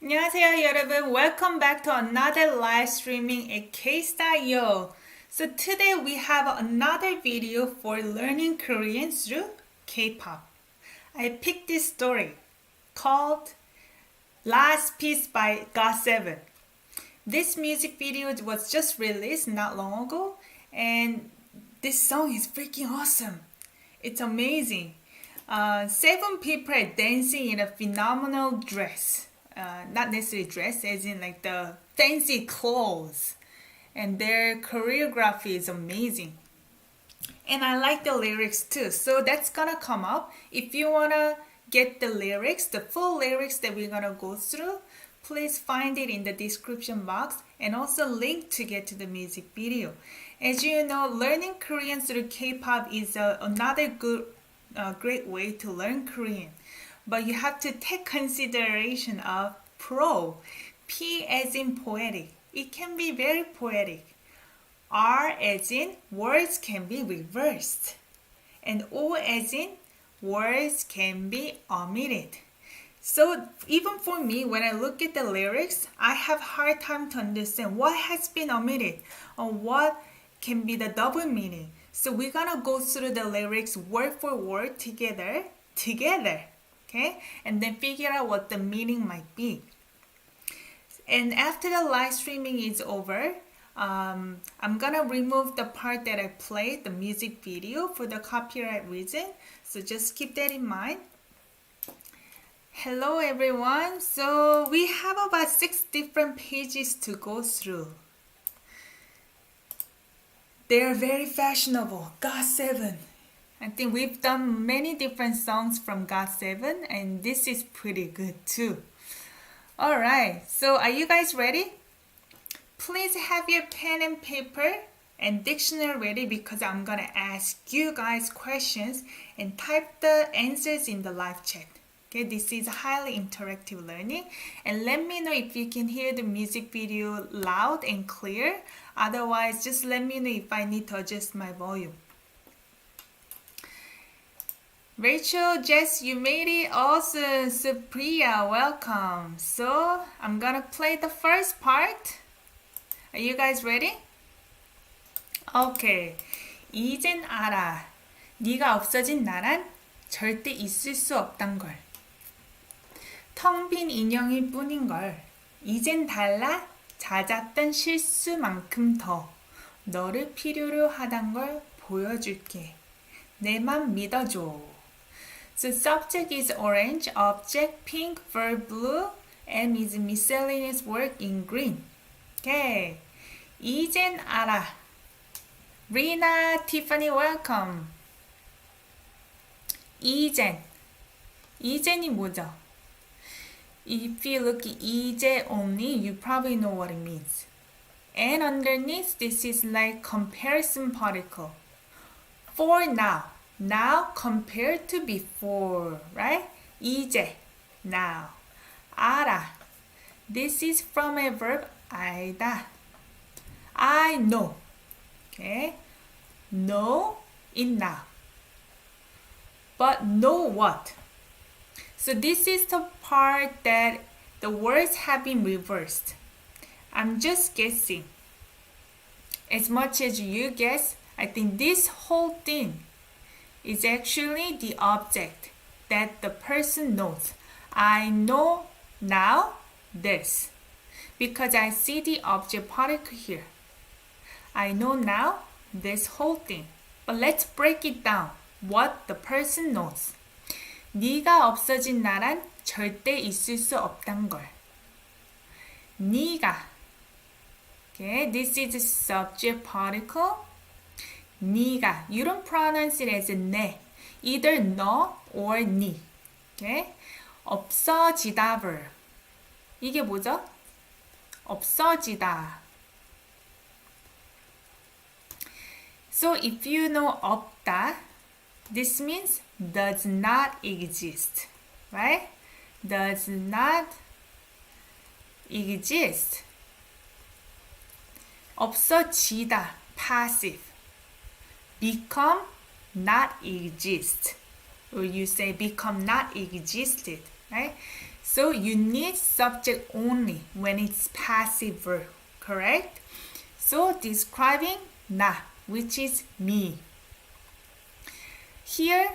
안녕하세요, 여러분. Welcome back to another live streaming at KSTYLEYO. So today we have another video for learning Korean through K-pop. I picked this story called Last Piece by GOT7. This music video was just released not long ago, and this song is freaking awesome. It's amazing. 7 people are dancing in a phenomenal dress. Not necessarily dress, as in like the fancy clothes. And their choreography is amazing. And I like the lyrics too. So that's gonna come up. If you wanna get the lyrics, the full lyrics that we're gonna go through, please find it in the description box and also link to get to the music video. As you know, learning Korean through K-pop is another great way to learn Korean. But you have to take consideration of pro. P as in poetic. It can be very poetic. R as in words can be reversed. And O as in words can be omitted. So even for me, when I look at the lyrics, I have hard time to understand what has been omitted or what can be the double meaning. So we're gonna go through the lyrics word for word together. Okay, and then figure out what the meaning might be. And after the live streaming is over, I'm gonna remove the part that I played, the music video, for the copyright reason. So just keep that in mind. Hello everyone. So we have about 6 different pages to go through. They are very fashionable. GOT7. I think we've done many different songs from GOT7 and this is pretty good too. Alright, so are you guys ready? Please have your pen and paper and dictionary ready because I'm gonna ask you guys questions and type the answers in the live chat. Okay, this is highly interactive learning and let me know if you can hear the music video loud and clear. Otherwise, just let me know if I need to adjust my volume. Rachel, Jess, you made it. Awesome. Supriya, welcome. So, I'm gonna play the first part. Are you guys ready? Okay. 이젠 알아. 네가 없어진 나란 절대 있을 수 없단 걸. 텅 빈 인형일 뿐인 걸. 이젠 달라. 잦았던 실수만큼 더. 너를 필요로 하단 걸 보여줄게. 내 맘 믿어줘. So subject is orange, object pink, verb blue, and is miscellaneous word in green. Okay. 이젠 알아. Rina, Tiffany, welcome. 이젠. 이젠이 뭐죠? If you look at 이제 only, you probably know what it means. And underneath, this is like comparison particle. For now. Now compared to before, right? 이제, now. 알아. This is from a verb 알다. I know. Okay? Know in now. But know what? So this is the part that the words have been reversed. I'm just guessing. As much as you guess, I think this whole thing is actually the object that the person knows. I know now this because I see the object particle here. I know now this whole thing. But let's break it down. What the person knows. 네가 없어진 나란 절대 있을 수 없단 걸. 네가. Okay, this is a subject particle. 네가. You don't pronounce it as a 네. Either 너 or 니. Okay? 없어지다 verb. 이게 뭐죠? 없어지다. So if you know 없다, this means does not exist. Right? Does not exist. 없어지다. Passive. Become not exist. Or you say become not existed. Right? So you need subject only when it's passive verb, correct? So describing 나, which is me. Here,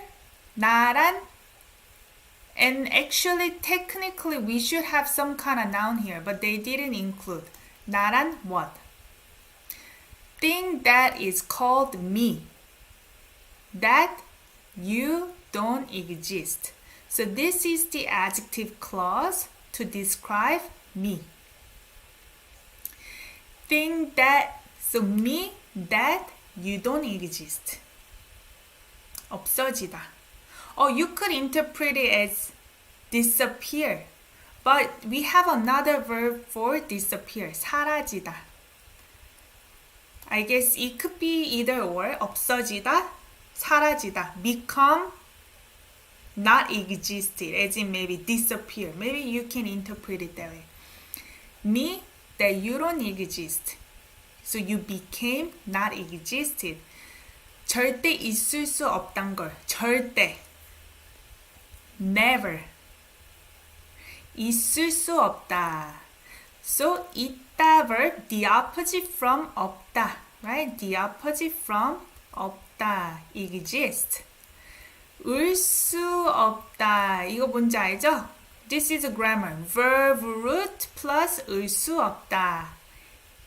나란, and actually technically we should have some kind of noun here, but they didn't include. 나란 what? Thing that is called me. That you don't exist. So this is the adjective clause to describe me. Thing that, so me, that you don't exist. 없어지다. Or you could interpret it as disappear. But we have another verb for disappear. 사라지다. I guess it could be either or. 없어지다, 사라지다. Become not existed, as in maybe disappear. Maybe you can interpret it that way. Me, that you don't exist. So you became not existed. 절대 있을 수 없단 걸. 절대. Never. 있을 수 없다. So 있다 verb, the opposite from 없다. Right? The opposite from 없다. Exist. 을 수 없다. 이거 뭔지 알죠? This is a grammar. Verb root plus 을 수 없다.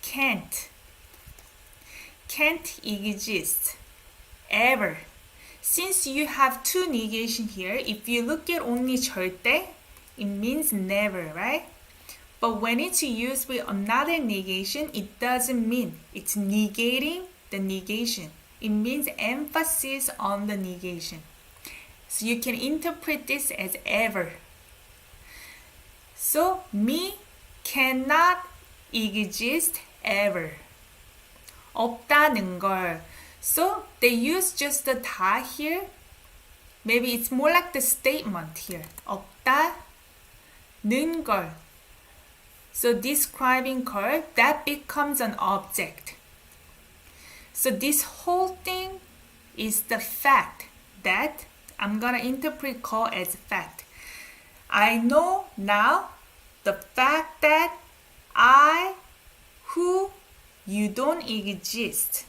Can't. Can't exist. Ever. Since you have two negation here, if you look at only 절대, it means never, right? But when it's used with another negation, it doesn't mean. It's negating the negation. It means emphasis on the negation. So you can interpret this as ever. So me cannot exist ever. 없다는 걸. So they use just the 다 here. Maybe it's more like the statement here. 없다는 걸. So describing 걸, that becomes an object. So this whole thing is the fact that I'm gonna interpret 걸 as fact. I know now the fact that I, who, you don't exist,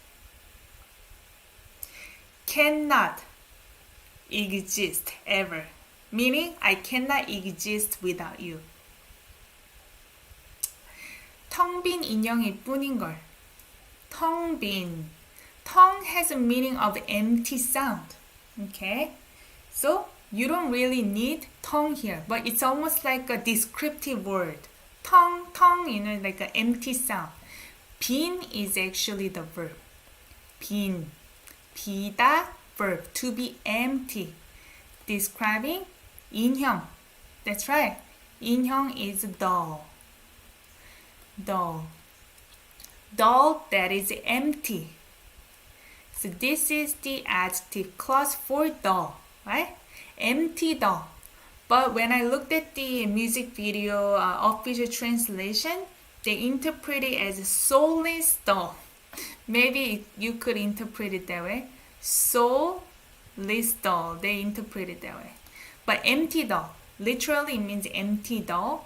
cannot exist ever. Meaning, I cannot exist without you. 텅 빈 인형일 뿐인 걸. 텅 빈. 텅 has a meaning of empty sound. Okay? So, you don't really need 텅 here, but it's almost like a descriptive word. 텅, you know, like an empty sound. 빈 is actually the verb. 빈. 비다, verb, to be empty. Describing 인형. That's right. 인형 is doll. Doll. Doll that is empty. So this is the adjective clause for doll, right? Empty doll. But when I looked at the music video official translation, they interpret it as a soulless doll. Maybe you could interpret it that way. Soulless doll. They interpret it that way. But empty doll. Literally it means empty doll.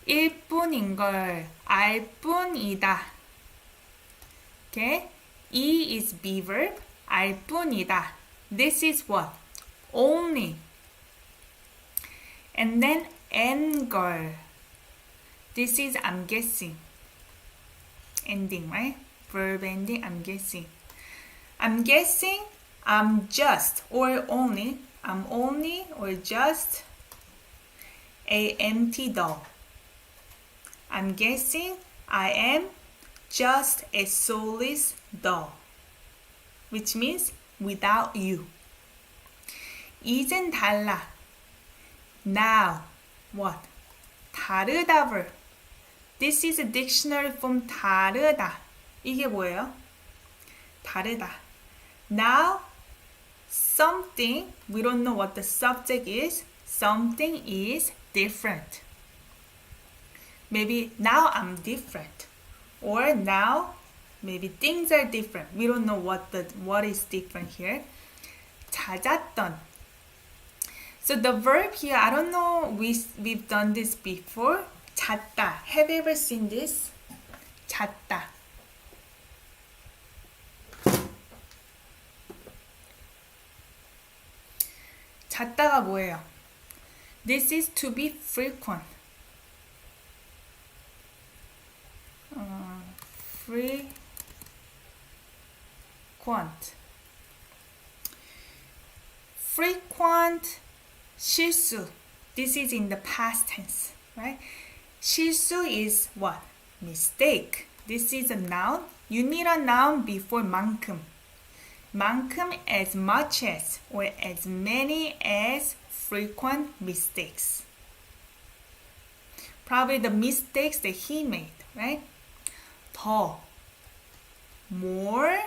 일 뿐인 걸. 알 뿐이다. Okay? 이 is be verb. 알 뿐이다. This is what? Only. And then N 걸. This is I'm guessing. Ending, right? Verb ending, I'm guessing. I'm guessing I'm just or only. I'm only or just a empty doll. I'm guessing I am just a soulless doll. Which means without you. 이젠 달라. Now. What? 다르다 verb. This is a dictionary form 다르다. 이게 뭐예요? 다르다. Now, something, we don't know what the subject is. Something is different. Maybe now I'm different. Or now, maybe things are different. We don't know what is different here. 찾았던. So the verb here, I don't know, we've done this before. 잤다. Have you ever seen this? 잤다. 잤다가 뭐예요? This is to be frequent. Frequent. Frequent 실수. This is in the past tense, right? 실수 is what? Mistake. This is a noun. You need a noun before 만큼. 만큼 as much as or as many as frequent mistakes. Probably the mistakes that he made, right? 더, more,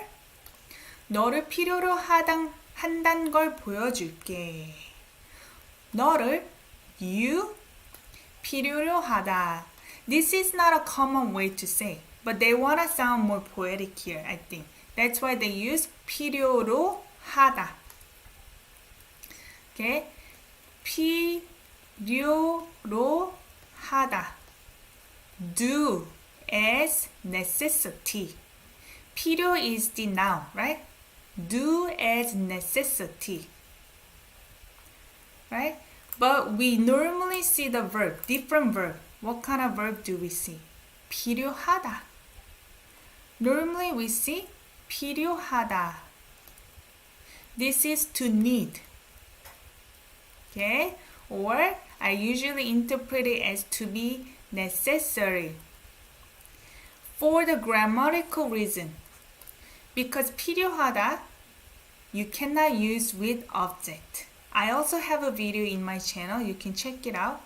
너를 필요로 한단 걸 보여줄게. 너를, you, 필요로 하다. This is not a common way to say, but they want to sound more poetic here, I think. That's why they use 필요로 하다. Okay? 필요로 하다. Do as necessity. 필요 is the noun, right? Do as necessity. Right? But we normally see the verb, different verb. What kind of verb do we see? 필요하다. Normally we see 필요하다. This is to need. Okay? Or I usually interpret it as to be necessary. For the grammatical reason. Because 필요하다, you cannot use with object. I also have a video in my channel. You can check it out.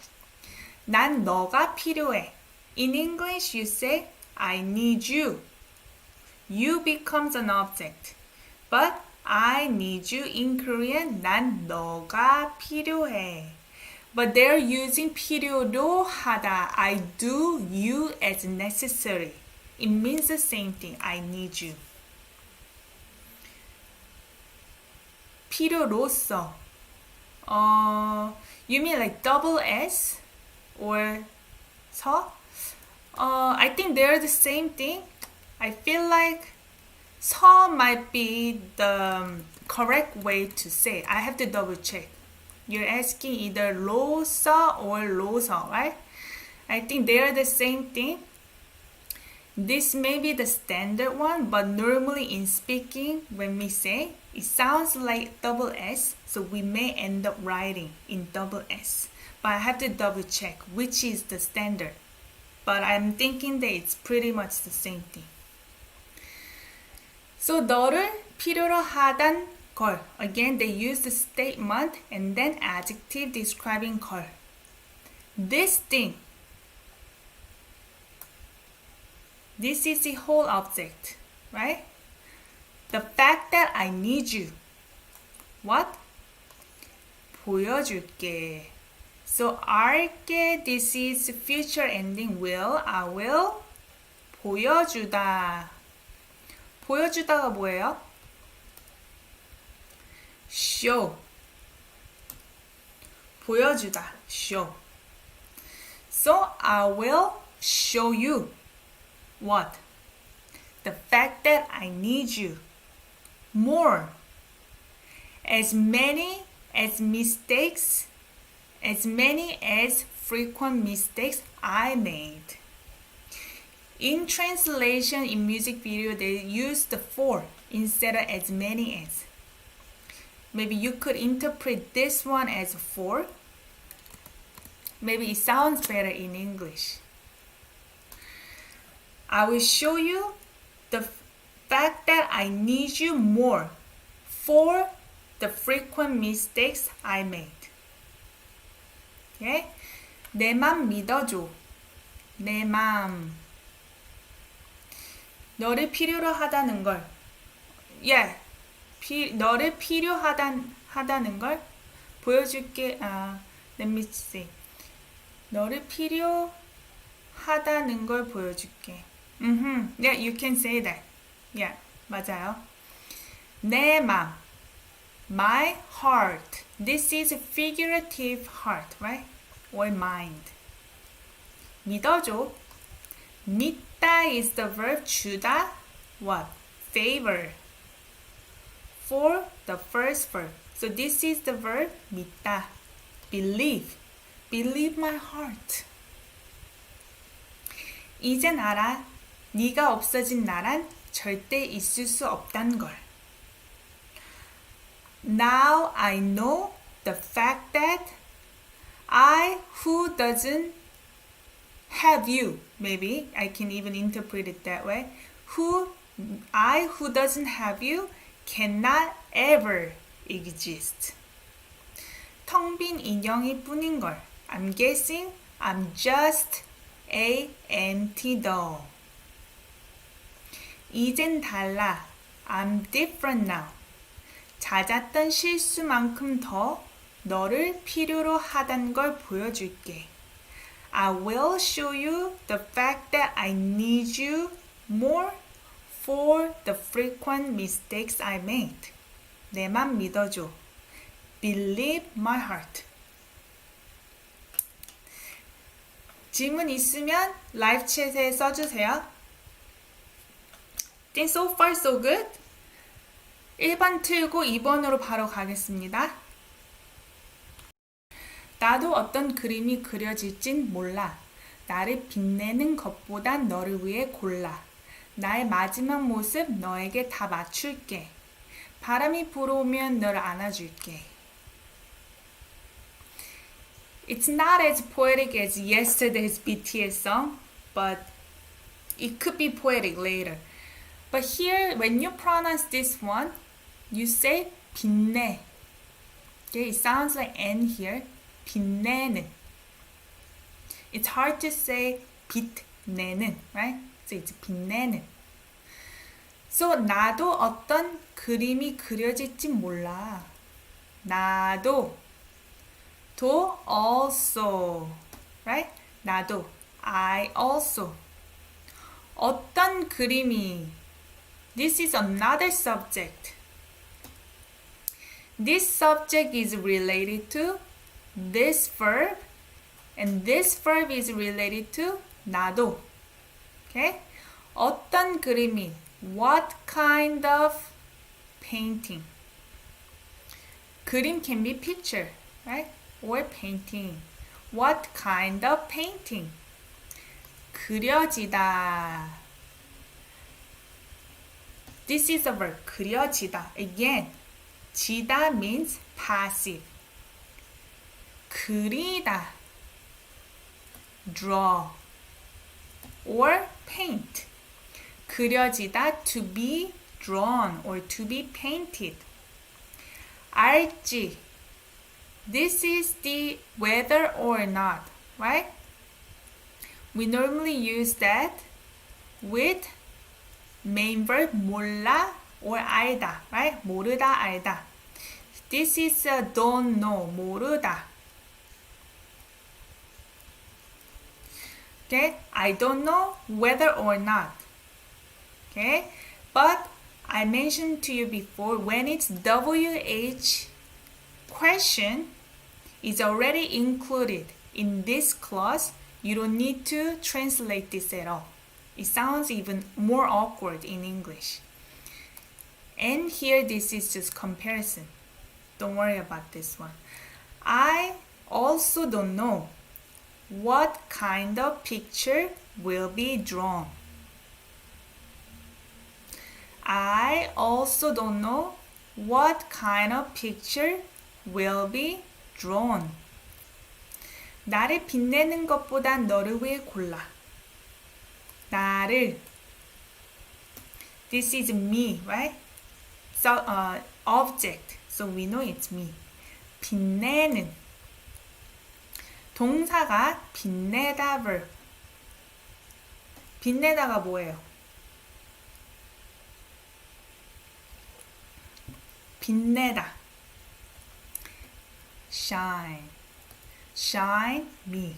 난 너가 필요해. In English, you say, I need you. You becomes an object. But I need you in Korean, 난 너가 필요해. But they're using 필요로 하다. I do you as necessary. It means the same thing. I need you. 필요로서. You mean like double S or 서? I think they're the same thing. I feel like 서 might be the correct way to say it. I have to double check. You're asking either 로서 or 로서, right? I think they are the same thing. This may be the standard one, but normally in speaking, when we say, it sounds like double S, so we may end up writing in double S. But I have to double check which is the standard. But I'm thinking that it's pretty much the same thing. So 너를 필요로 하단 걸. Again, they use the statement and then adjective describing 걸. This thing. This is the whole object, right? The fact that I need you. What? 보여줄게. So 알게, this is future ending will. I will 보여주다. 보여주다가 뭐예요? show. 보여주다. show. So I will show you. What? The fact that I need you. More. As many as mistakes, as many as frequent mistakes I made. In translation, in music video, they use the for instead of as many as. Maybe you could interpret this one as for. Maybe it sounds better in English. I will show you the fact that I need you more for the frequent mistakes I made. Okay? 내 맘 믿어줘. 내 맘. 너를 필요로 하다는 걸. Yeah. 너를 필요하다는 걸 보여줄게. Let me see. 너를 필요하다는 걸 보여줄게. Yeah, you can say that. Yeah, 맞아요. 내 맘 my heart. This is a figurative heart, right? Or mind. 믿어줘. 믿다 is the verb. 주다, what? Favor. For the first verb. So this is the verb 믿다. Believe. Believe my heart. 이젠 알아. 네가 없어진 나란 절대 있을 수 없단 걸. Now I know the fact that I who doesn't have you, maybe I can even interpret it that way. I who doesn't have you cannot ever exist. 텅 빈 인형일 뿐인 걸. I'm guessing I'm just a empty doll. 이젠 달라. I'm different now. 잦았던 실수만큼 더 너를 필요로 하단 걸 보여줄게. I will show you the fact that I need you more for the frequent mistakes I made. 내 맘 믿어줘. Believe my heart. 질문 있으면 라이브 챗에 써주세요. I think so far so good. 1번 틀고 2번으로 바로 가겠습니다. 나도 어떤 그림이 그려질진 몰라. 나를 빛내는 것보단 너를 위해 골라. 나의 마지막 모습 너에게 다 맞출게. 바람이 불어오면 널 안아줄게. It's not as poetic as yesterday's BTS song, but it could be poetic later. But here, when you pronounce this one, you say 빛내. Okay, it sounds like N here. 빛내는. It's hard to say 빛내는, right? So it's 빛내는. So 나도 어떤 그림이 그려질지 몰라. 나도. 도 also, right? 나도. I also. 어떤 그림이. This is another subject. This subject is related to this verb, and this verb is related to 나도. Okay? 어떤 그림이. What kind of painting? 그림 can be picture, right? Or painting. What kind of painting? 그려지다. This is a verb. 그려지다. Again, 지다 means passive. 그리다. Draw. Or paint. 그려지다, to be drawn or to be painted. 알지. This is the whether or not, right? We normally use that with main verb 몰라 or 알다, right? 모르다, 알다. This is a don't know, 모르다. Okay, I don't know whether or not. Okay, but I mentioned to you before, when it's WH question is already included in this clause, you don't need to translate this at all. It sounds even more awkward in English. And here this is just comparison. Don't worry about this one. I also don't know what kind of picture will be drawn. I also don't know what kind of picture will be drawn. 나를 빛내는 것보다 너를 위해 골라. 나를. This is me, right? So, object. So we know it's me. 빛내는. 동사가 빛내다 verb. 빛내다가 뭐예요? 빛내다. Shine. Shine me.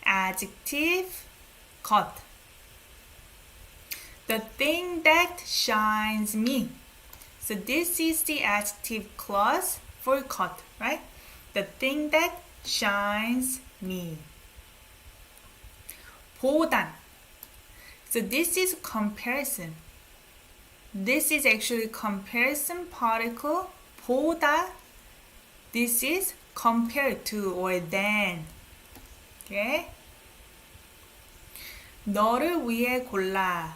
Adjective got. The thing that shines me. So this is the adjective clause for got, right? The thing that shines me. 보단. So this is comparison. This is actually comparison particle. 보다. This is compared to or than. Okay? 너를 위해 골라.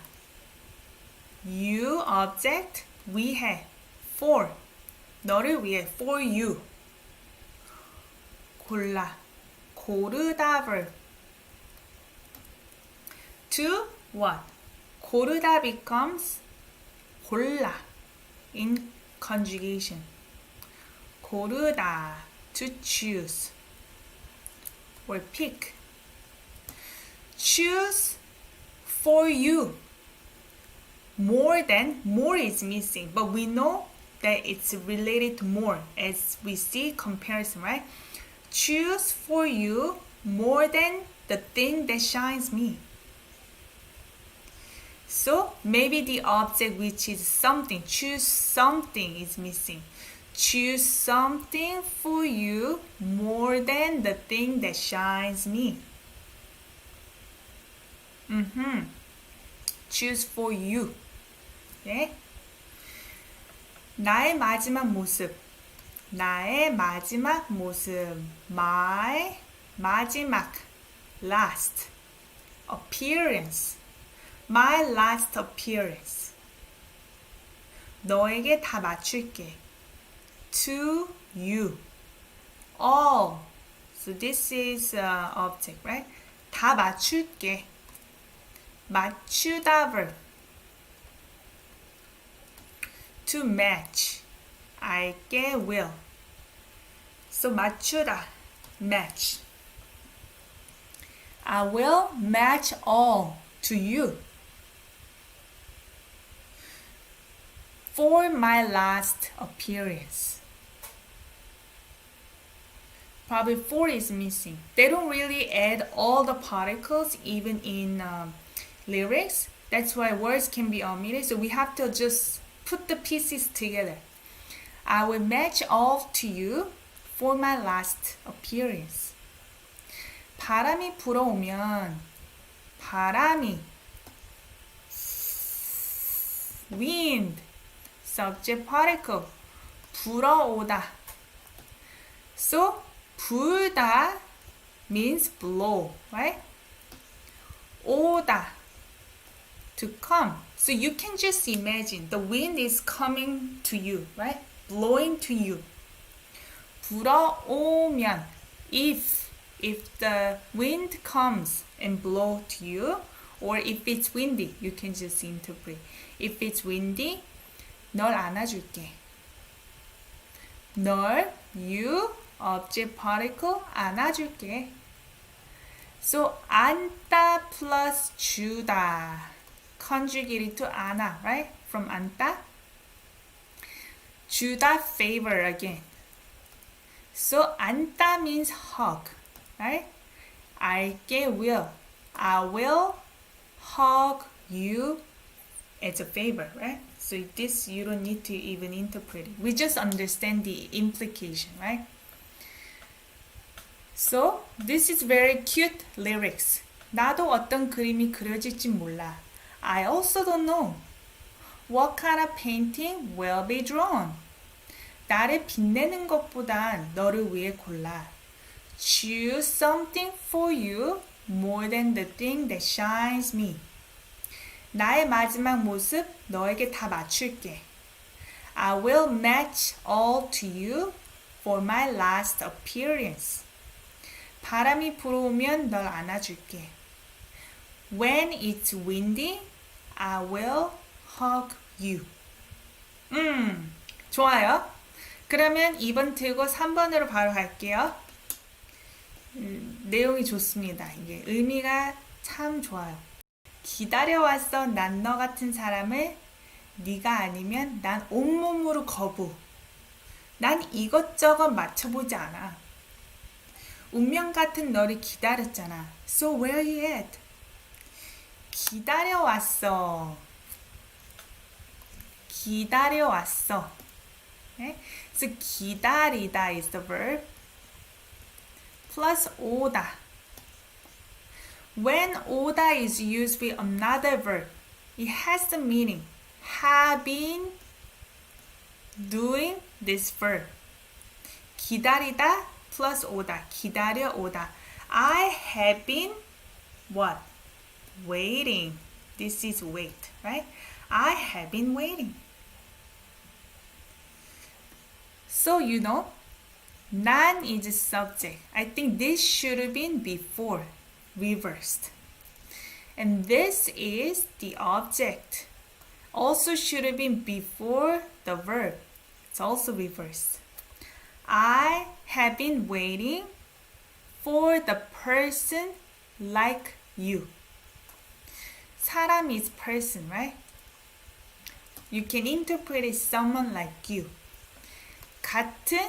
You object 위해 for. 너를 위해 for you. 골라. 고르다 verb. To what? 고르다 becomes 골라 in conjugation. 고르다 to choose or pick. Choose for you. More is missing, but we know that it's related to more as we see comparison, right? Choose for you more than the thing that shines me. So maybe the object which is something, choose something is missing. Choose something for you more than the thing that shines me. Choose for you. 네? 나의 마지막 모습. 나의 마지막 모습. My 마지막. Last. Appearance. My last appearance. 너에게 다 맞출게. To you. All. So this is object, right? 다 맞출게. 맞추다 verb. To match. 알게 will. So 맞추다. Match. I will match all to you. For my last appearance. Probably for is missing. They don't really add all the particles even in lyrics. That's why words can be omitted. So we have to just put the pieces together. I will match all to you for my last appearance. 바람이 불어오면 바람이 wind subject particle 불어오다. So 불다 means blow, right? 오다 to come. So you can just imagine the wind is coming to you, right? Blowing to you. 불어오면 if the wind comes and blow to you, or if it's windy, you can just interpret. If it's windy, 널 안아줄게. 널, you, object particle, 안아줄게. So 안다 plus 주다. Conjugated to 안아, right? From 안다. 주다 favor again. So 안다 means hug, right? 알게 will. I will hug you as a favor, right? So this you don't need to even interpret it. We just understand the implication, right? So this is very cute lyrics. 나도 어떤 그림이 그려질지 몰라. I also don't know. What kind of painting will be drawn? 나를 빛내는 것보단 너를 위해 골라. Choose something for you more than the thing that shines me. 나의 마지막 모습 너에게 다 맞출게. I will match all to you for my last appearance. 바람이 불어오면 널 안아줄게. When it's windy, I will hug you. 좋아요. 그러면 2번 틀고 3번으로 바로 갈게요. 내용이 좋습니다. 이게 의미가 참 좋아요. 기다려왔어 난 너 같은 사람을. 네가 아니면 난 온몸으로 거부. 난 이것저것 맞춰보지 않아. 운명 같은 너를 기다렸잖아. So where are you at? 기다려왔어. 기다려왔어. Okay? So 기다리다 is the verb. Plus 오다. When 오다 is used with another verb, it has the meaning having, doing this verb. 기다리다 plus 오다. 기다려오다. I have been what? Waiting. This is wait, right? I have been waiting. So you know, 난 is subject. I think this should have been before, reversed. And this is the object. Also should have been before the verb. It's also reversed. I have been waiting for the person like you. 사람 is person, right? You can interpret it someone like you. 같은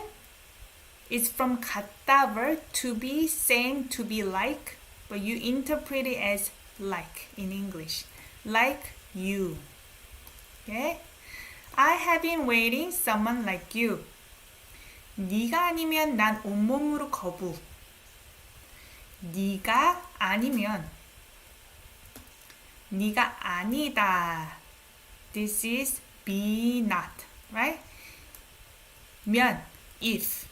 is from 같다 verb, to be, same, to be like, but you interpret it as like in English. Like you. Okay? I have been waiting someone like you. 네가 아니면 난 온몸으로 거부. 네가 아니면 네가 아니다. This is be not, right? 면, if.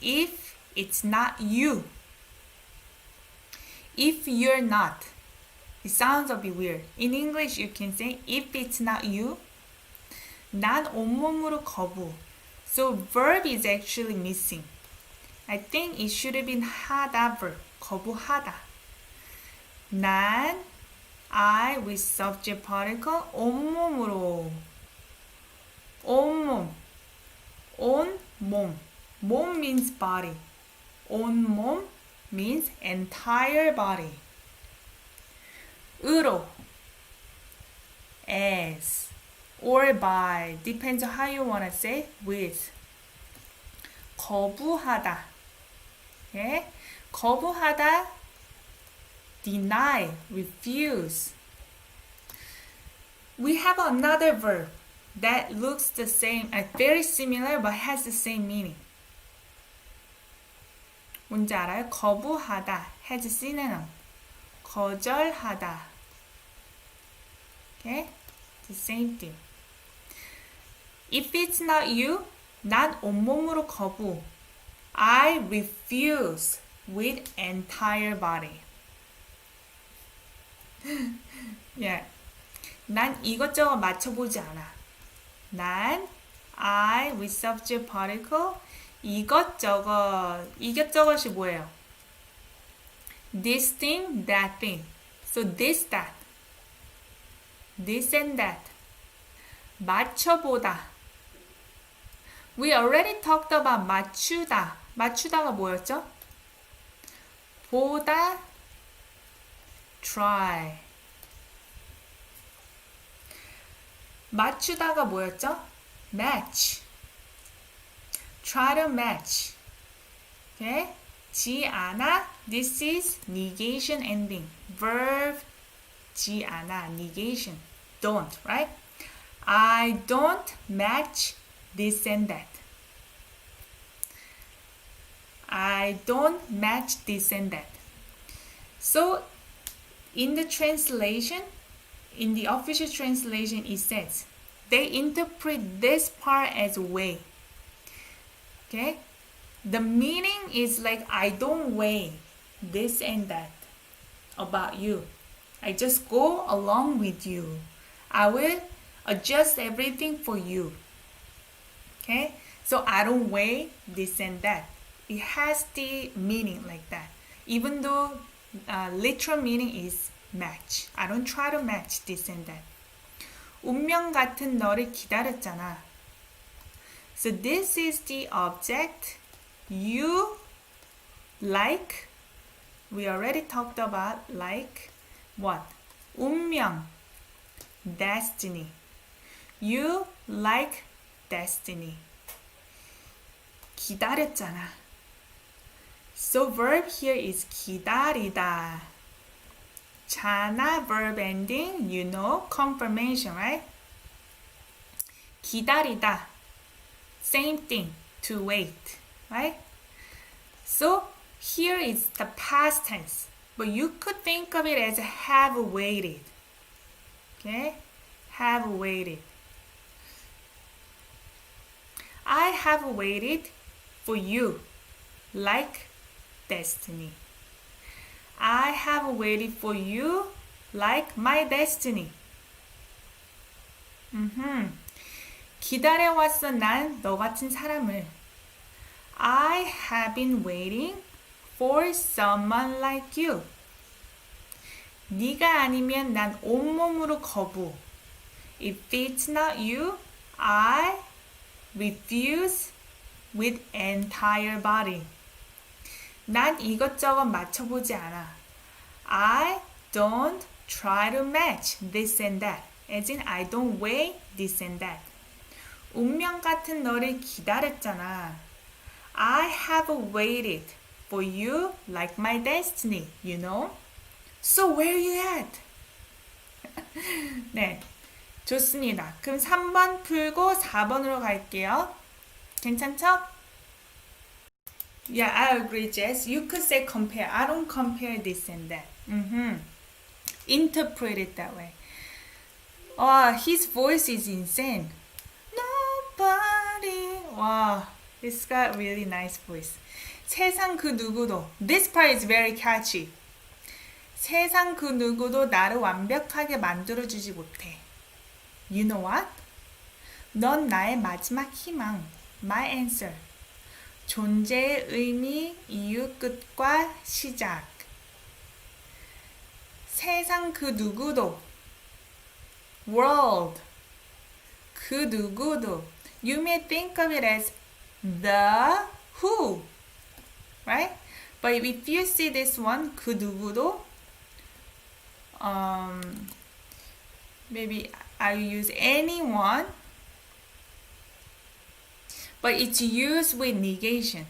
If it's not you. If you're not. It sounds a bit weird. In English, you can say if it's not you. 난 온몸으로 거부. So verb is actually missing. I think it should have been 하다 verb. 거부하다. 난 I with subject particle 온몸으로. 온몸. 온몸. 몸 means body. 온몸 means entire body. 으로. As. Or by. Depends on how you want to say with. 거부하다. Okay? 거부하다. Deny, refuse. We have another verb that looks the same, very similar, but has the same meaning. 뭔지 알아요? 거부하다 has a synonym. 거절하다. Okay? The same thing. If it's not you, 난 온몸으로 거부. I refuse with entire body. Yeah. 난 이것저것 맞춰보지 않아. 난 I with subject particle 이것저것. 이것저것이 뭐예요? This thing, that thing. So this, that. This and that. 맞춰보다. We already talked about 맞추다. 맞추다가 뭐였죠? 보다. Try. 맞추다가 뭐였죠? Match. Try to match. Okay? 지 않아. This is negation ending. Verb 지 않아. Negation. Don't, right? I don't match this and that. I don't match this and that. So, in the translation, in the official translation, it says, they interpret this part as way. Okay? The meaning is like, I don't weigh this and that about you. I just go along with you. I will adjust everything for you. Okay? So I don't weigh this and that. It has the meaning like that. Even though literal meaning is match. I don't try to match this and that. 운명 같은 너를 기다렸잖아. So this is the object. You like. We already talked about like. What? 운명. Destiny. You like destiny. 기다렸잖아. So verb here is 기다리다. 잖아 verb ending, you know, confirmation, right? 기다리다. Same thing. To wait. Right? So here is the past tense. But you could think of it as have waited. Okay? Have waited. I have waited for you like destiny. I have waited for you like my destiny. 기다려왔어 난 너 같은 사람을. I have been waiting for someone like you. 네가 아니면 난 온몸으로 거부. If it's not you, I refuse with entire body. 난 이것저것 맞춰보지 않아. I don't try to match this and that. As in, I don't weigh this and that. 운명 같은 너를 기다렸잖아. I have waited for you like my destiny, you know? So where are you at? 네, 좋습니다. 그럼 3번 풀고 4번으로 갈게요. 괜찮죠? Yeah, I agree, Jess. You could say compare. I don't compare this and that. Interpret it that way. Oh, his voice is insane. Nobody. Wow, he's got really nice voice. 세상 그 누구도. This part is very catchy. 세상 그 누구도 나를 완벽하게 만들어주지 못해. You know what? 넌 나의 마지막 희망. My answer. 존재의 의미, 이유, 끝과 시작. 세상 그 누구도. World. 그 누구도. You may think of it as the who. Right? But if you see this one, 그 누구도, maybe I use anyone, but it's used with negation.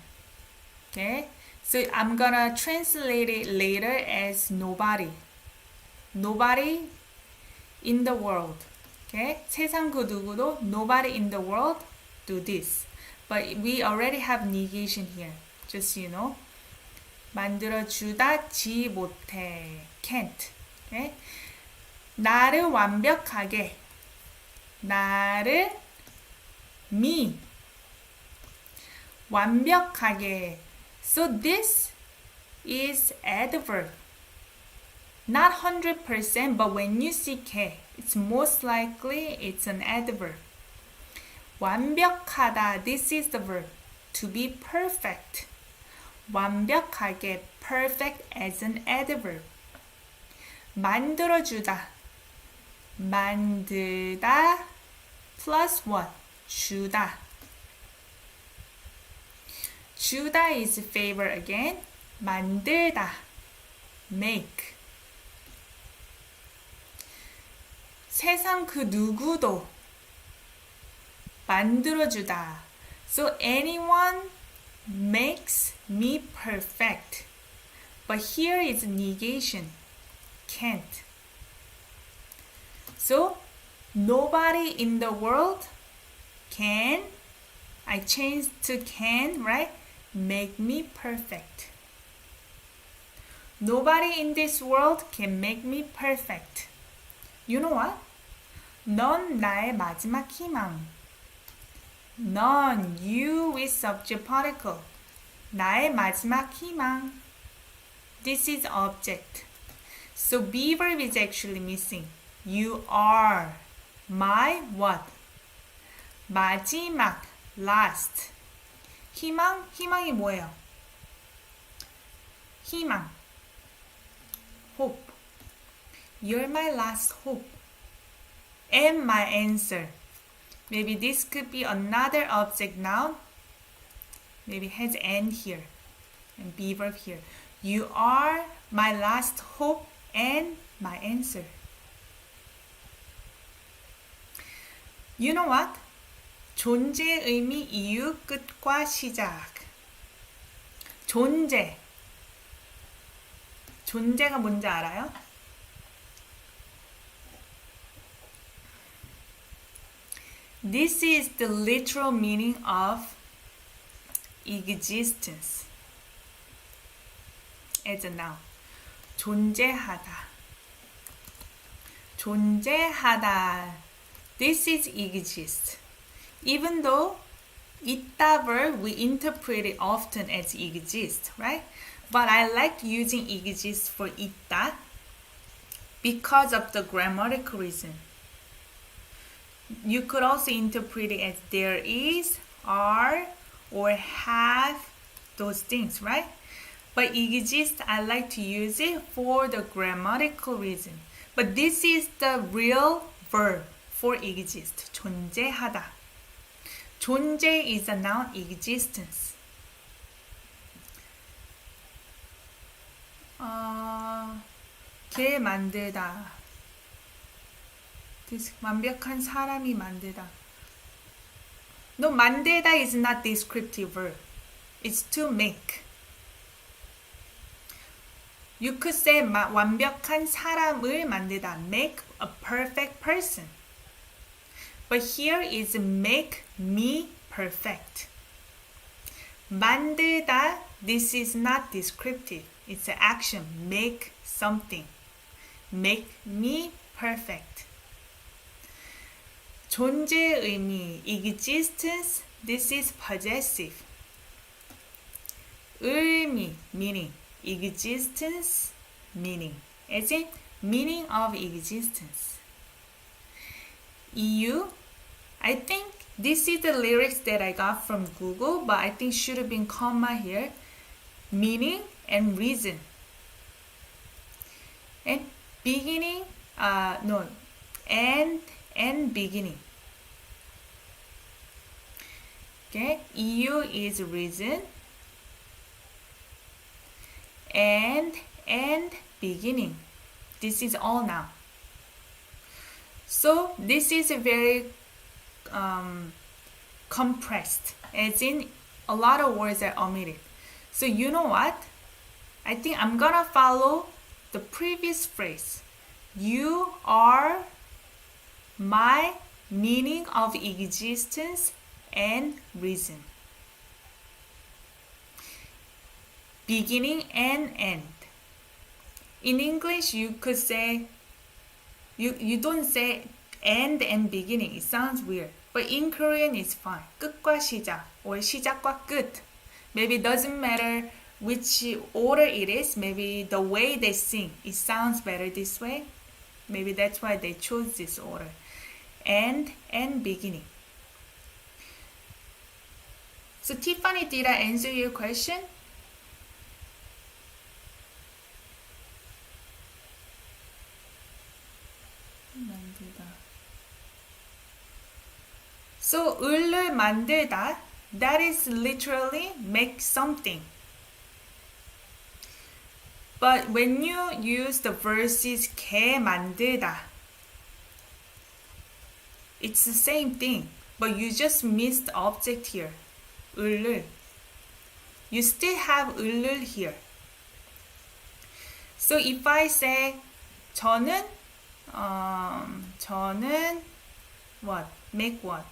Okay? So I'm gonna translate it later as nobody. Nobody in the world. Okay? 세상 그 누구도 nobody in the world do this. But we already have negation here. Just so you know. 만들어주다 못해. Can't. Okay? 나를 완벽하게. 나를 me. 완벽하게. So this is adverb. Not 100%, but when you see K, it's most likely it's an adverb. 완벽하다, this is the verb. To be perfect. 완벽하게, perfect as an adverb. 만들어주다. 만들다 plus what? 주다. 주다 is favor again. 만들다. Make. 세상 그 누구도 만들어주다. So anyone makes me perfect. But here is negation. Can't. So nobody in the world can, I changed to can, right? Make me perfect. Nobody in this world can make me perfect. You know what? 넌 나의 마지막 희망. 넌, you with subject particle. 나의 마지막 희망. This is object. So be verb is actually missing. You are my what? 마지막, last. 희망, 희망이 뭐예요? 희망. Hope. You're my last hope. And my answer. Maybe this could be another object noun. Maybe has and here. And be verb here. You are my last hope and my answer. You know what? 존재의 의미, 이유, 끝과 시작. 존재. 존재가 뭔지 알아요? This is the literal meaning of existence as a noun. 존재하다. 존재하다. This is exist. Even though 있다 verb we interpret it often as exist, right? But I like using exist for 있다 because of the grammatical reason. You could also interpret it as there is, are, or have, those things, right? But exist, I like to use it for the grammatical reason. But this is the real verb for exist. 존재하다. 존재 is a noun, existence. 걔 만들다. 완벽한 사람이 만들다. No, 만들다 is not descriptive verb. It's to make. You could say 완벽한 사람을 만들다. Make a perfect person. But here is make me perfect. 만들다, this is not descriptive. It's an action. Make something. Make me perfect. 존재 의미, existence, this is possessive. 의미, meaning, existence, meaning. As in, meaning of existence. EU, I think this is the lyrics that I got from Google, but I think should have been comma here. Meaning and reason. And beginning, and beginning. Okay, EU is reason. And beginning. This is all now. So this is a very compressed, as in a lot of words are omitted. So you know what? I think I'm gonna follow the previous phrase. You are my meaning of existence and reason. Beginning and end. In English, you could say, you don't say end and beginning. It sounds weird. But in Korean, it's fine. 끝과 시작 or 시작과 끝. Maybe it doesn't matter which order it is. Maybe the way they sing, it sounds better this way. Maybe that's why they chose this order. End and beginning. So Tiffany, did I answer your question? So 을을 만들다, that is literally make something. But when you use the verses 걔 만들다, it's the same thing, but you just missed the object here. 을을. You still have 을을 here. So if I say 저는 what? Make what?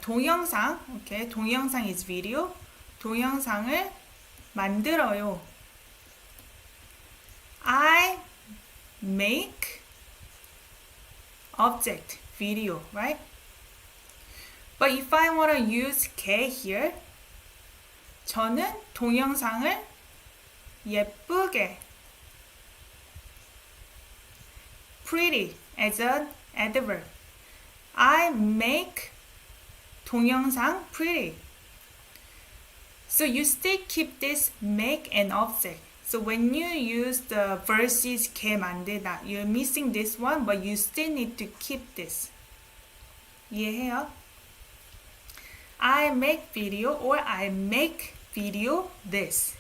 동영상, okay, 동영상 is video. 동영상을 만들어요. I make object, video, right? But if I want to use 걔 here, 저는 동영상을 예쁘게, pretty as an adverb. I make 동영상 pretty. So you still keep this make and object. So when you use the verses 걔 만들다, you're missing this one, but you still need to keep this. 이해해요? I make video or I make video this.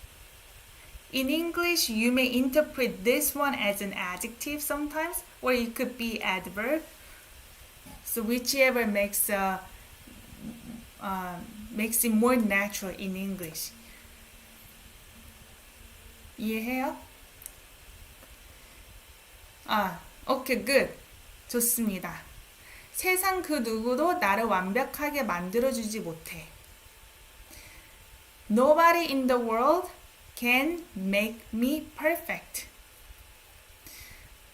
In English, you may interpret this one as an adjective sometimes, or it could be adverb. So whichever makes it more natural in English. 이해해요? Okay, good. 좋습니다. 세상 그 누구도 나를 완벽하게 만들어주지 못해. Nobody in the world can make me perfect.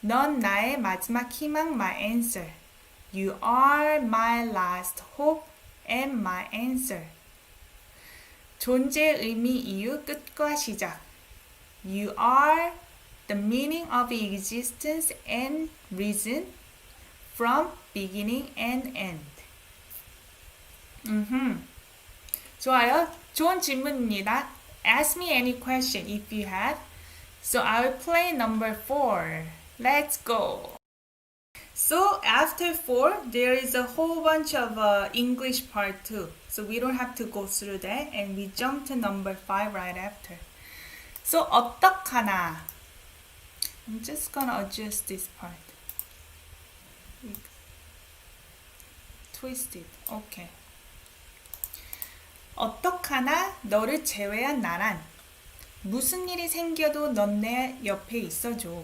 넌 나의 마지막 희망, my answer. You are my last hope and my answer. 존재의 의미, 이유, 끝과 시작. You are the meaning of existence and reason from beginning and end. 좋아요. 좋은 질문입니다. Ask me any question if you have. So I will play number 4. Let's go. So after 4, there is a whole bunch of English part 2. So we don't have to go through that. And we jump to number 5 right after. So 어떡하나. I'm just gonna adjust this part. Twist it. Okay. 어떡하나 너를 제외한 나란. 무슨 일이 생겨도 넌 내 옆에 있어줘.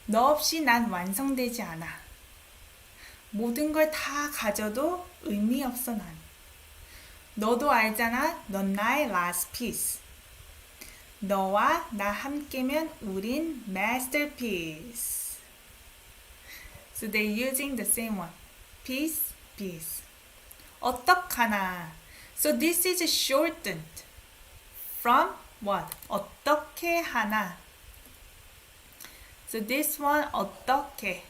너 없이 난 완성되지 않아. 모든 걸 다 가져도 의미 없어 난. 너도 알잖아, 넌 나의 last piece. 너와 나 함께면 우린 masterpiece. So they're using the same one. Piece, piece. 어떡하나. So this is shortened from what? 어떻게 하나. So this one 어떻게.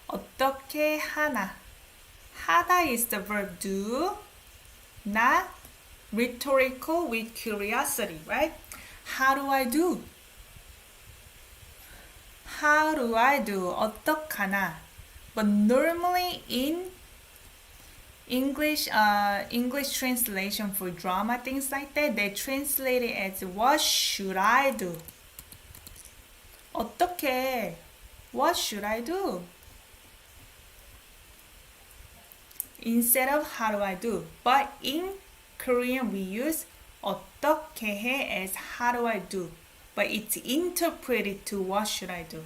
어떻게 하나. 하다 is the verb do. 나 rhetorical with curiosity, right? How do I do? How do I do? 어떡하나. But normally in English translation for drama, things like that, they translate it as what should I do? 어떻게? What should I do? Instead of how do I do? But in Korean we use 어떻게 해 as how do I do? But it's interpreted to what should I do?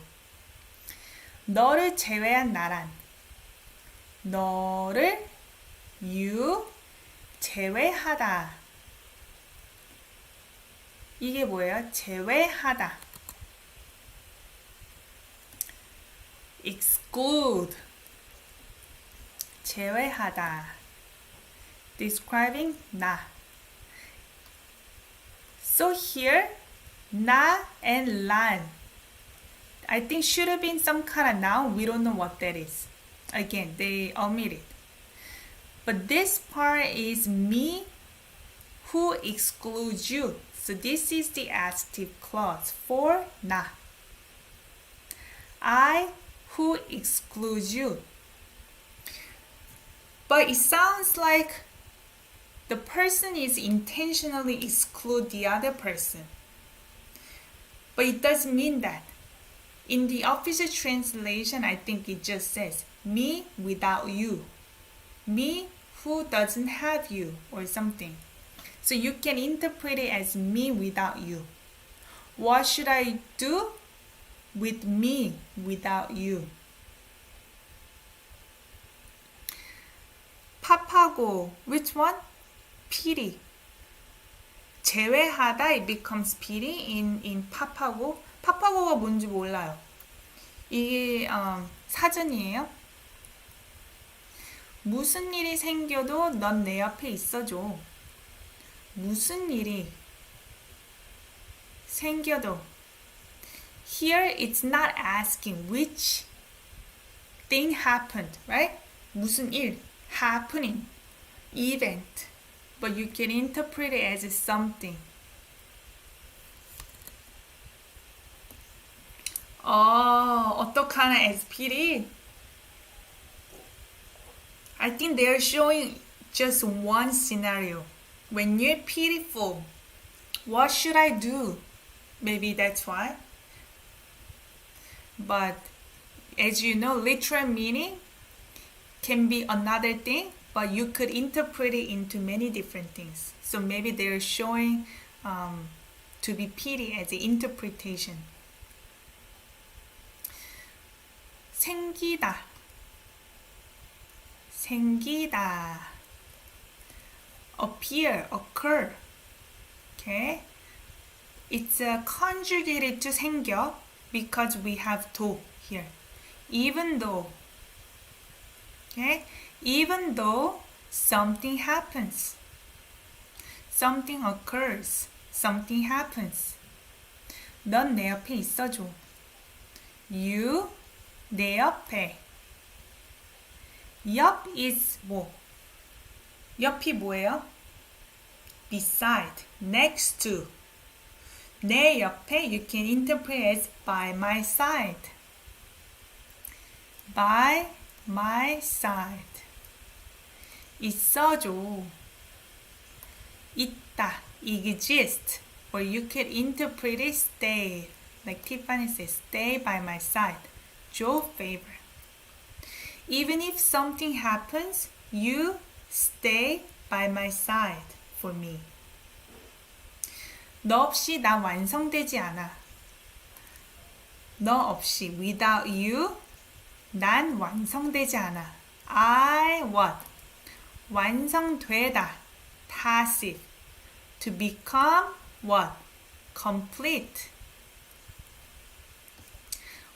너를 제외한 나란. 너를 you 제외하다. 이게 뭐예요? 제외하다. exclude. 제외하다. describing 나. So here 나 and 란 I think should have been some kind of noun. We don't know what that is. Again, they omit it. But this part is me who excludes you. So this is the adjective clause for 나. I who excludes you. But it sounds like the person is intentionally exclude the other person. But it doesn't mean that. In the official translation, I think it just says, me without you. Me who doesn't have you or something. So you can interpret it as me without you. What should I do with me without you? 팝하고, which one? PD. 제외하다, it becomes PD in 팝하고. 팝하고가 뭔지 몰라요. 이게 사전이에요. 무슨 일이 생겨도 넌 내 옆에 있어줘. 무슨 일이 생겨도. Here it's not asking which thing happened, right? 무슨 일, happening, event. But you can interpret it as something. 어떡하나 as PD? I think they're showing just one scenario. When you're pitiful, what should I do? Maybe that's why. But as you know, literal meaning can be another thing, but you could interpret it into many different things. So maybe they're showing to be pity as an interpretation. 생기다. 생기다. appear, occur. Okay? It's conjugated to 생겨 because we have do here. Even though. Okay? Even though something happens. Something occurs. Something happens. 넌 내 옆에 있어줘. You, 내 옆에. 옆 is 뭐? 옆이 뭐예요? Beside, next to. 내 옆에 you can interpret as by my side. By my side. 있어줘. 있다. exist. Or you can interpret it stay. Like Tiffany says, stay by my side. 줘 favor. Even if something happens, you stay by my side for me. 너 없이 나 완성되지 않아. 너 없이, without you, 난 완성되지 않아. I what? 완성되다. passive. To become what? complete.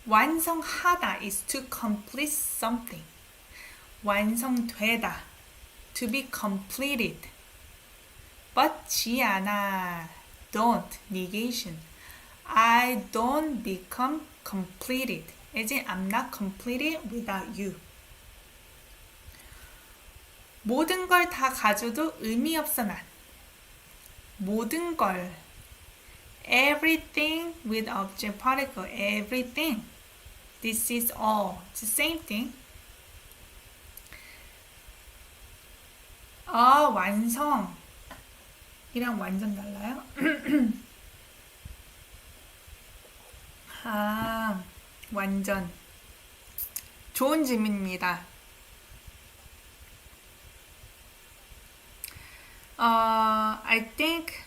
완성하다 is to complete something. 완성되다. To be completed. 뻗지 않아. Don't. Negation. I don't become completed. As in, I'm not completed without you. 모든 걸 다 가져도 의미 없어 난. 모든 걸. Everything with object particle. Everything. This is all. It's the same thing. 완성. 이랑 완전 달라요? 완전. 좋은 질문입니다. I think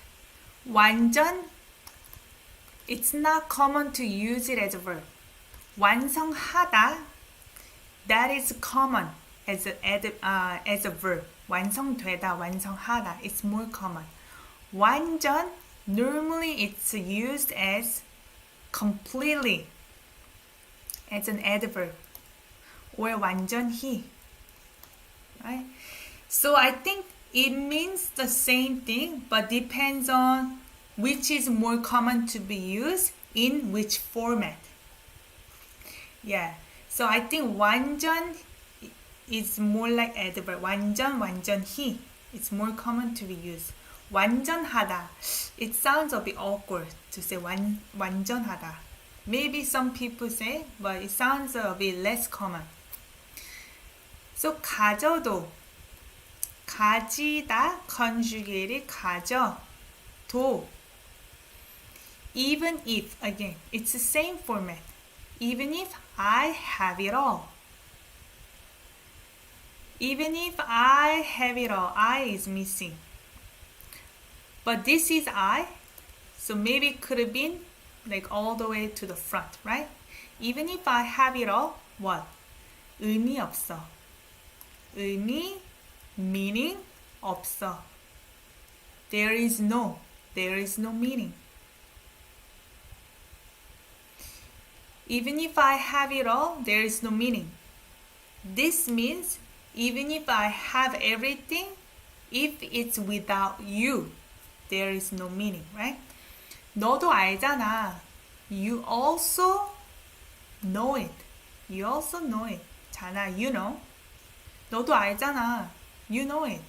완전 it's not common to use it as a verb. 완성하다 that is common as a verb. 완성되다, 완성하다 it's more common. 완전 normally it's used as completely as an adverb or 완전히. Right? So I think it means the same thing but depends on which is more common to be used in which format. Yeah. So I think 완전 is more like adverb. 완전, 완전히. It's more common to be used. 완전하다. It sounds a bit awkward to say 완전하다. Maybe some people say, but it sounds a bit less common. So 가져도. 가지다, conjugated, 가져. 도. Even if, again, it's the same format. Even if I have it all. Even if I have it all, I is missing. But this is I, so maybe it could have been like all the way to the front, right? Even if I have it all, what? 의미 없어. 의미, meaning, 없어. There is no meaning. Even if I have it all, there is no meaning. This means even if I have everything, if it's without you, there is no meaning, right? 너도 알잖아. You also know it. You also know it. 잖아, you know. 너도 알잖아. You know it.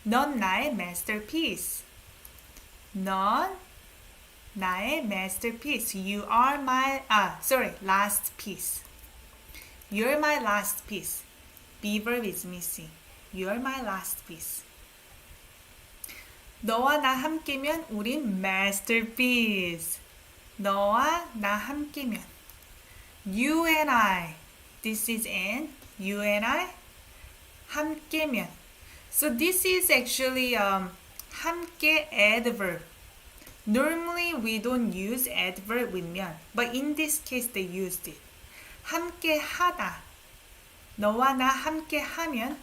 넌 나의 masterpiece. 넌 나의 masterpiece. You are my, last piece. You're my last piece. Be verb is missing. You're my last piece. 너와 나 함께면 우린 masterpiece. 너와 나 함께면. You and I. This is and. You and I. 함께면. So this is actually 함께 adverb. Normally we don't use adverb with 면, but in this case they used it. 함께 하다. 너와 나 함께 하면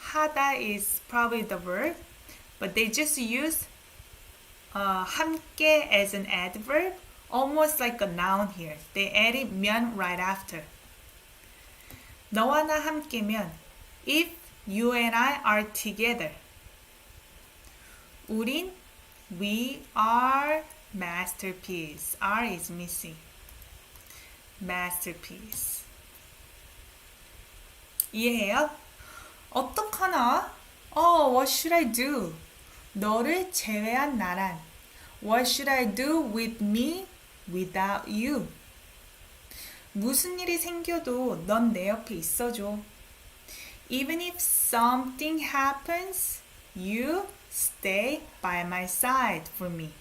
하다 is probably the verb, but they just use 함께 as an adverb, almost like a noun here. They added 면 right after. 너와 나 함께면 if you and I are together. 우린 we are masterpiece. R is missing. masterpiece. 이해해요? 어떡하나? what should I do? 너를 제외한 나란. What should I do with me without you? 무슨 일이 생겨도 넌 내 옆에 있어줘. Even if something happens, you stay by my side for me.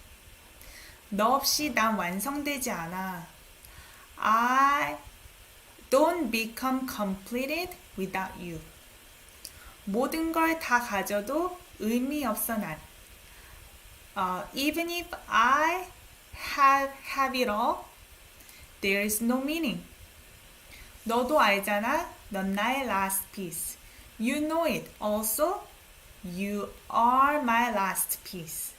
너 없이 난 완성되지 않아. I don't become completed without you. 모든 걸 다 가져도 의미 없어 난. Even if I have it all, there is no meaning. 너도 알잖아. 넌 나의 last piece. You know it. Also, you are my last piece.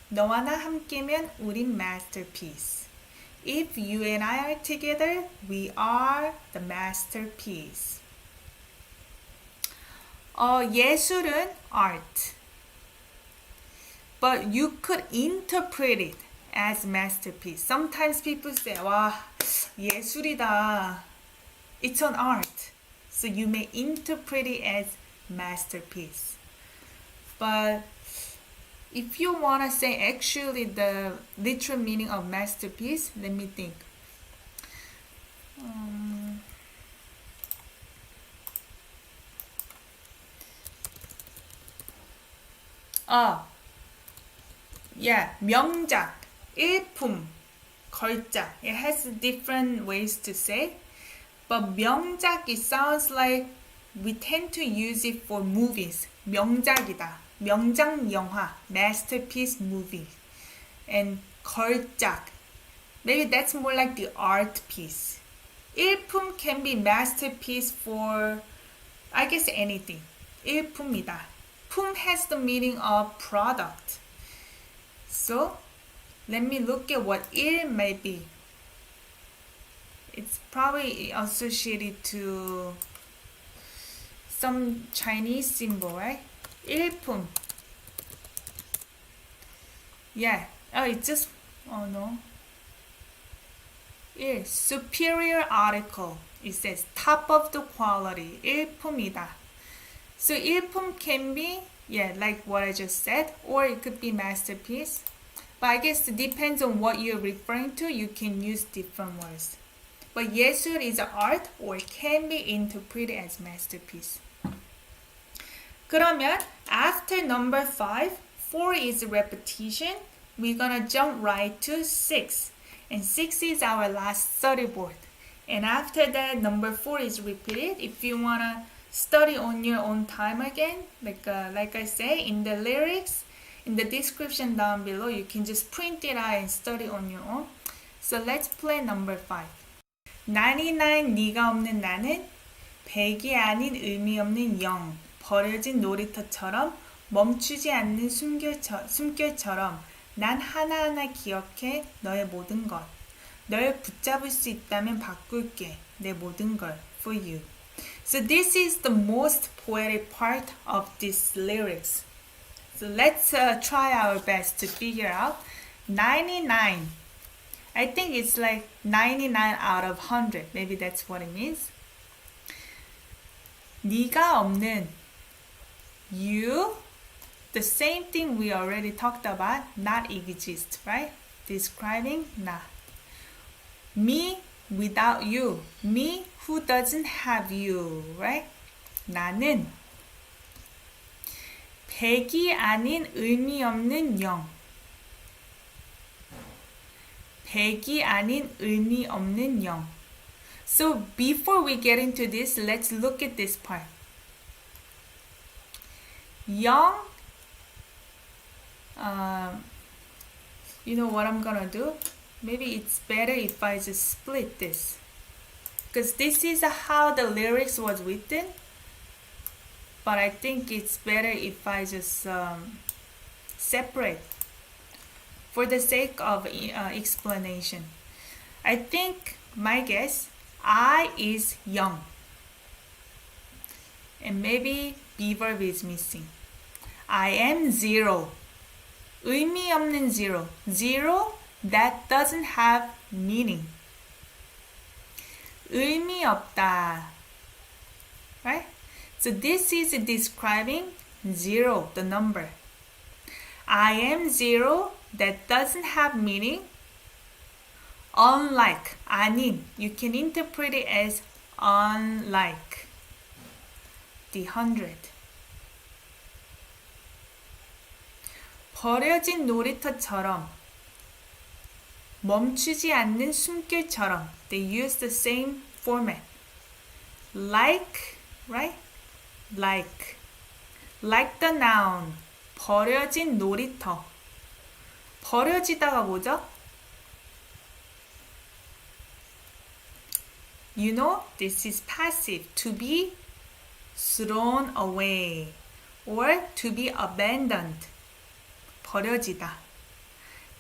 너와 나 함께면 우린 masterpiece. If you and I are together, we are the masterpiece. 예술은 art. But you could interpret it as masterpiece. Sometimes people say, 와, 예술이다. It's an art. So you may interpret it as masterpiece. But if you want to say actually the literal meaning of masterpiece, let me think. 명작, 일품, 걸작. It has different ways to say. But 명작, it sounds like we tend to use it for movies. 명작이다. 명작 영화. Masterpiece movie. And 걸작. Maybe that's more like the art piece. 일품 can be masterpiece for, I guess, anything. 일품이다. 품 has the meaning of product. So, let me look at what 일 may be. It's probably associated to some Chinese symbol, right? 일품. Yeah. It's just, no. Superior article. It says top of the quality. 일품이다. So 일품 can be, like what I just said, or it could be masterpiece. But I guess it depends on what you're referring to. You can use different words. But 예술 is art or can be interpreted as masterpiece. 그러면 after number 5, 4 is repetition. We're gonna jump right to 6. And 6 is our last study board. And after that, number 4 is repeated. If you wanna study on your own time again, like I say, in the lyrics, in the description down below, you can just print it out and study on your own. So let's play number 5. 99 네가 없는 나는 100이 아닌 의미 없는 0 버려진 놀이터처럼 멈추지 않는 숨결처럼 난 하나하나 기억해 너의 모든 것 널 붙잡을 수 있다면 바꿀게 내 모든 걸 for you. So this is the most poetic part of these lyrics. So let's try our best to figure out 99. I think it's like 99 out of 100. Maybe that's what it means. 네가 없는 you, the same thing we already talked about, not exist, right? Describing not. Me without you. Me who doesn't have you, right? 나는 100이 아닌 의미 없는 0. 100이 아닌 의미 없는 0. So before we get into this, let's look at this part. 0, you know what I'm gonna do? Maybe it's better if I just split this. because this is how the lyrics was written, but I think it's better if I just separate for the sake of explanation. I think my guess, I is young, and maybe be verb is missing. I am zero. 의미 없는 zero. Zero that doesn't have meaning. 의미 없다. Right? So this is describing zero, the number. I am zero that doesn't have meaning. Unlike, 아닌. You can interpret it as unlike the 100. 버려진 놀이터처럼, 멈추지 않는 숨길처럼. They use the same format. Like, right? Like. Like the noun. 버려진 놀이터. 버려지다가 뭐죠? You know, this is passive. To be thrown away or to be abandoned. 버려지다.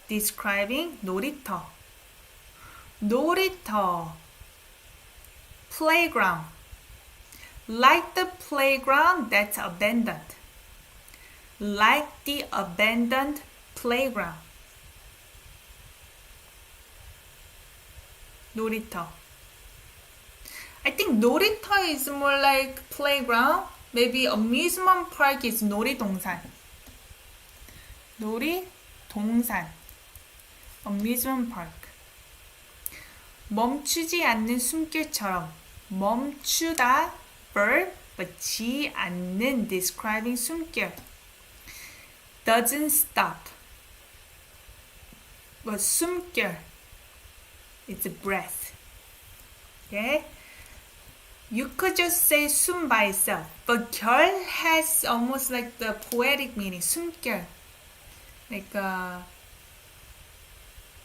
Describing 놀이터. 놀이터. Playground. Like the playground that's abandoned. Like the abandoned playground. 놀이터. I think 놀이터 is more like playground. Maybe amusement park is 놀이동산. 놀이동산. amusement park. 멈추지 않는 숨길처럼. 멈추다 verb, but 지 않는 describing 숨길. Doesn't stop. But 숨결. It's a breath. Okay? You could just say 숨 by itself, but 결 has almost like the poetic meaning. 숨결. Like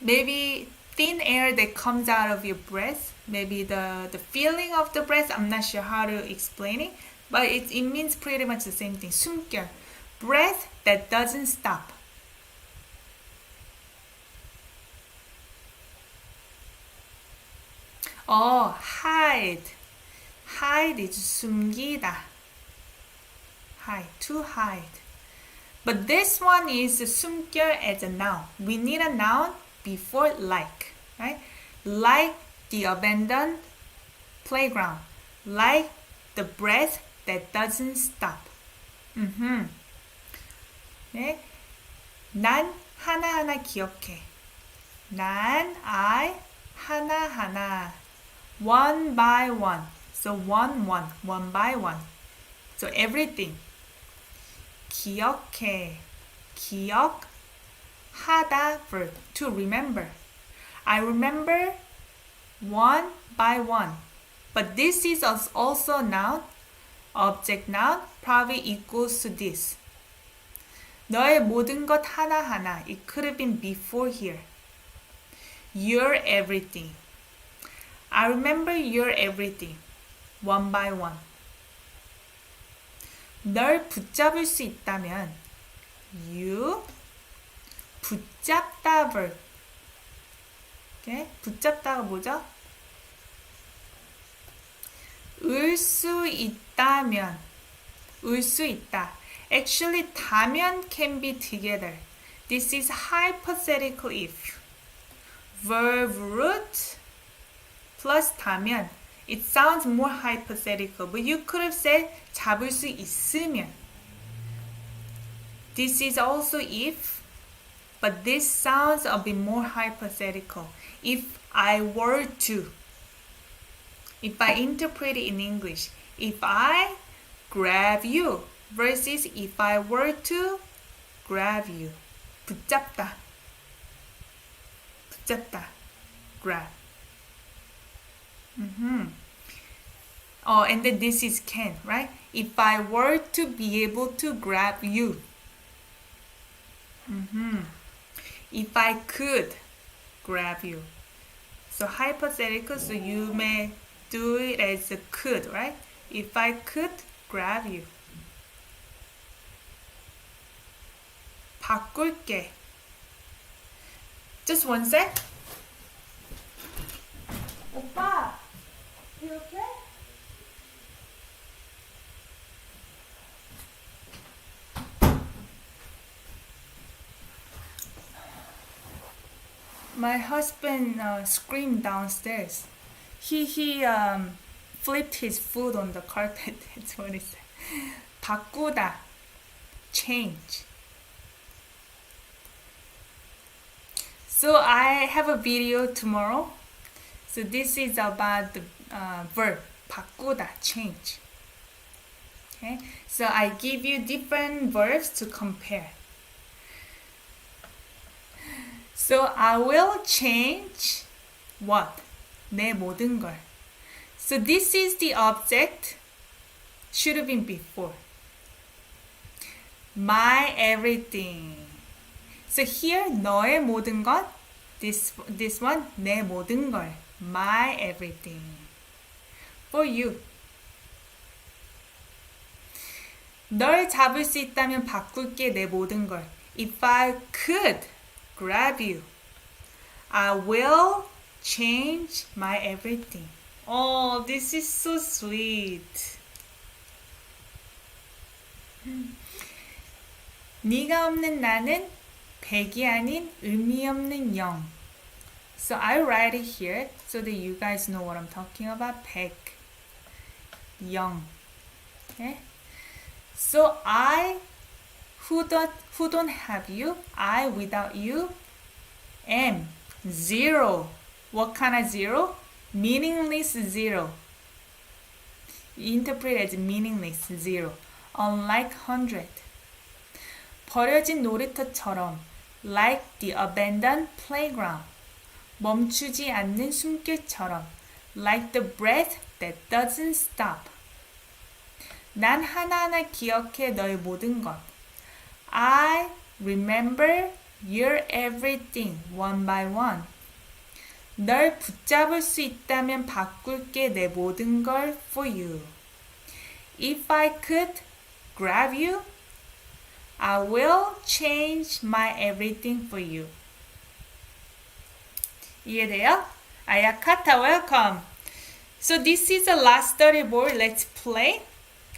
maybe thin air that comes out of your breath. Maybe the feeling of the breath. I'm not sure how to explain it, but it means pretty much the same thing. 숨결. Breath that doesn't stop. Oh, hide. Hide is 숨기다. Hide, to hide. But this one is 숨결 as a noun. We need a noun before like, right? Like the abandoned playground. Like the breath that doesn't stop. 네. 난 하나하나 기억해. 난, I, 하나하나. One by one. So one by one. So everything. 기억해. 기억하다 verb. To remember. I remember one by one. But this is also noun. Object noun probably equals to this. 너의 모든 것 하나하나. It could have been before here. Your everything. I remember your everything. One by one. 널 붙잡을 수 있다면 you 붙잡다 verb. Okay? 붙잡다가 뭐죠? 을 수 있다면 을 수 있다. Actually, 다면 can be together. This is hypothetical if. Verb root plus 다면. It sounds more hypothetical, but you could have said 잡을 수 있으면. This is also if, but this sounds a bit more hypothetical. If I were to. If I interpret it in English. If I grab you versus if I were to grab you. 붙잡다. 붙잡다. Grab. Oh, and then this is can, right? If I were to be able to grab you. If I could grab you. So hypothetical, so you may do it as a could, right? If I could grab you. 바꿀게. Just one sec. 오빠, you okay? My husband screamed downstairs. He flipped his foot on the carpet. That's what he said. 바꾸다, change. So I have a video tomorrow. So this is about the verb 바꾸다, change. Okay. So I give you different verbs to compare. So I will change what? 내 모든 걸. So this is the object. Should have been before. My everything. So here 너의 모든 것. This one 내 모든 걸. My everything. For you. 널 잡을 수 있다면 바꿀게 내 모든 걸. If I could grab you, I will change my everything. Oh, this is so sweet. 네가 없는 나는 백이 아닌 의미 없는 영. So I write it here so that you guys know what I'm talking about. 백, 영. Okay? So I who don't have you, I without you am zero. What kind of zero? Meaningless zero. Interpret as meaningless zero. Unlike 100. 버려진 놀이터처럼 like the abandoned playground. 멈추지 않는 숨길처럼 like the breath that doesn't stop. 난 하나하나 기억해 너의 모든 것. I remember your everything one by one. 널 붙잡을 수 있다면 바꿀게 내 모든 걸 for you. If I could grab you, I will change my everything for you. 이해돼요? 아야카타, welcome. So this is the last storyboard. Let's play.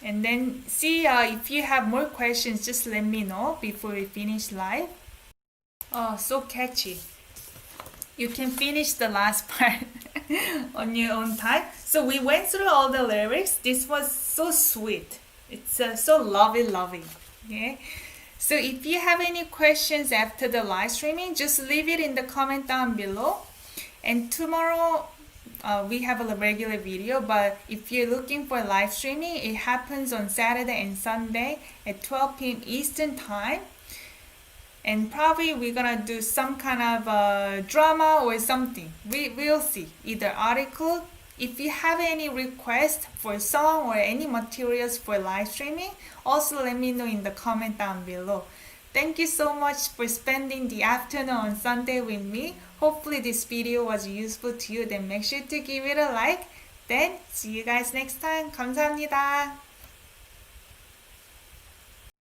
And then see if you have more questions, just let me know before we finish live. Oh, so catchy. You can finish the last part on your own time. So we went through all the lyrics. This was so sweet. It's so lovey. Okay. So if you have any questions after the live streaming, just leave it in the comment down below. And tomorrow we have a regular video, but if you're looking for live streaming, it happens on Saturday and Sunday at 12 p.m. Eastern Time. And probably we're gonna do some kind of drama or something. We'll see. Either article. If you have any requests for song or any materials for live streaming, also let me know in the comment down below. Thank you so much for spending the afternoon on Sunday with me. Hopefully this video was useful to you. Then make sure to give it a like. Then see you guys next time. 감사합니다.